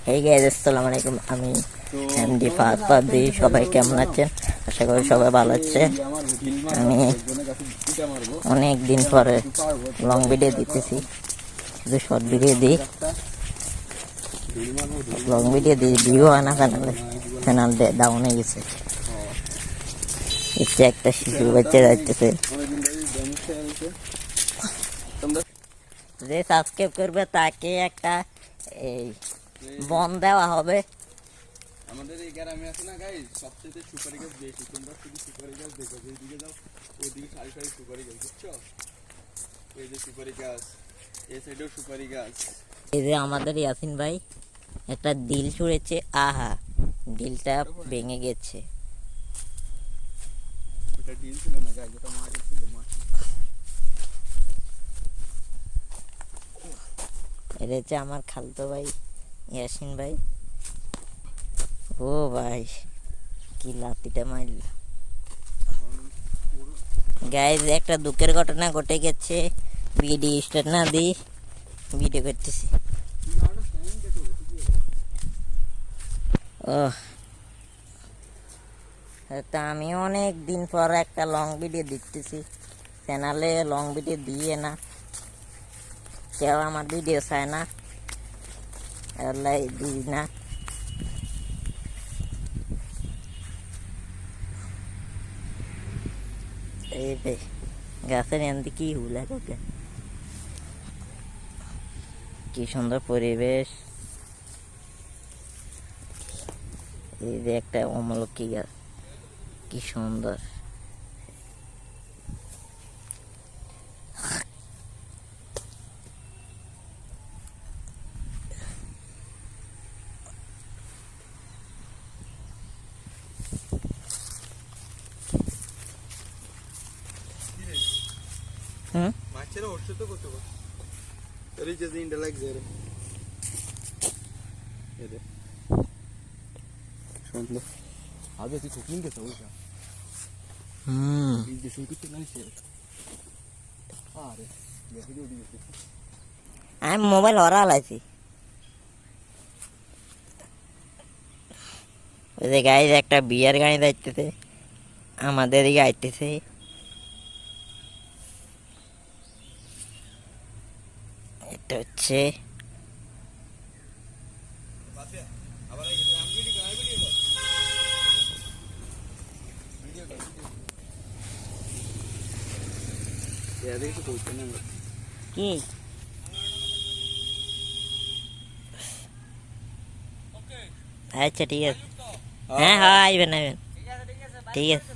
এই গাইস আসসালামু আলাইকুম, আমি এমডি ফাহাদ পাবজি। সবাই কেমন আছেন? আশা করি সবাই ভালো আছে। আমি অনেক দিন পরে লং ভিডিও দিতেছি, শুধু শর্ট ভিডিও দিই। লং ভিডিও দিই, ভিউ হয় না চ্যানেলে, চ্যানেল ডাউন হয়ে গেছে। ইচ্ছে একটা শিশু বাচ্চা যাইতেছে, যে সাবস্ক্রাইব করবে তাকে একটা এই বন দেওয়া হবে। আমাদের এই গ্রামে আছে না গাইস, সবচেয়ে সুপারি গাছ বেশি। তোমরা শুধু সুপারি গাছ দেখো, যেদিকে যাও ওইদিকে সারি সারি সুপারি গাছ, বুঝছো? এই যে সুপারি গাছ, এই সাইডেও সুপারি গাছ। এই যে আমাদের ইয়াসিন ভাই একটা দিল ছুঁড়েছে, আহা দিলটা ভেঙে গেছে। এটা ডিল ছিল না গাইস, এটা মাছ ছিল, মাছ। এটা হচ্ছে আমার খালতো ভাই ইয়াসিন ভাই। ও ভাই কি লাতিটা মারল। গাইজ একটা দুঃখের ঘটনা ঘটে গেছে, ভিডিও স্টার্ট না দিই ভিডিও করতেছি। ও তা আমি অনেক দিন পর একটা লং ভিডিও দিতেছি, চ্যানেলে লং ভিডিও দিয়ে না, কেউ আমার ভিডিও চায় না, দিই না। এই গাছের এমনি কি হুলা কাকা, কি সুন্দর পরিবেশ। এই যে একটা অমলকি গাছ, কি সুন্দর। মাছের ওরছে তো কত কত তরি যে দিনটা লাগছে রে। এরে সুন্দর আবে তুই কুকিং কে চাও না? এই যে শুনতে তো নাই সে। আরে ये ভিডিও দিতে আমি মোবাইল হরা লাইছি। ওই যে গাড়ি একটা বিয়ার গাড়ি যাইতেছে, আমাদের দিকে আইতেছে। এটা হচ্ছে কি আচ্ছা ঠিক আছে। হ্যাঁ হ্যাঁ আইবেন আইবেন, ঠিক আছে।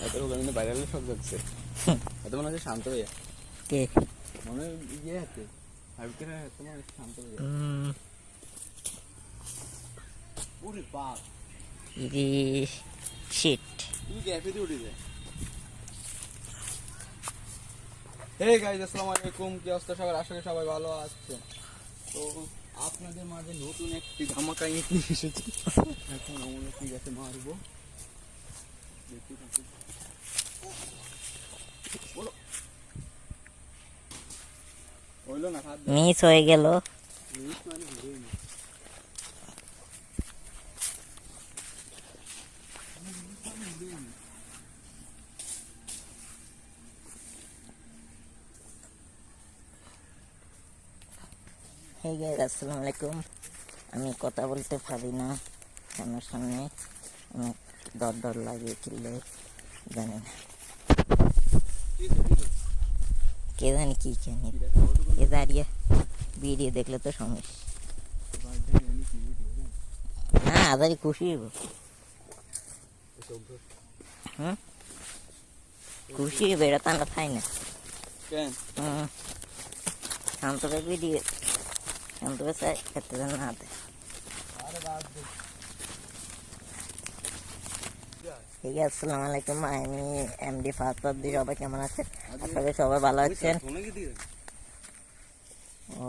এত ওখানে বাইরে সব যাচ্ছে। এত মনে হচ্ছে শান্ত ভাইয়া, কে মনে ইয়ে আছে ভাবিকে তোমার শান্ত ভাইয়া। ওরে বাপ ইদি শিট। তুমি ক্যাফে দিয়ে উঠে যায়। হে গাইস আসসালামু আলাইকুম, কি অবস্থা সবার? আশা করি সবাই ভালো আছেন। তো আপনাদের মাঝে নতুন একটি ধামাকা নিয়ে এসেছি। এখন আমরা কি গাছে মারবো দেখতে থাকুন। বলো হইলো না, হাত মিস হয়ে গেল। মিস মানে হইলো না। হেই গাইস আসসালামু আলাইকুম। আমি কথা বলতে পারি না সামনের সামনে, অনেক ডর ডর লাগে, কিনলে জানি না কে জানি কি জানি। এ দাঁড়িয়ে ভিডিও দেখলে তো সমস্যা না, আদারি খুশি হইব। খুশি হইব, এটা তো আমরা খাই না। শান্তকে ভিডিও শান্তকে চাই খেতে দেন না হাতে। ঠিক আছে আসসালামু আলাইকুম, আমি এমডি ফাহাদ পাবজি। সবাই কেমন আছেন? আশা করি সবাই ভালো আছেন। ও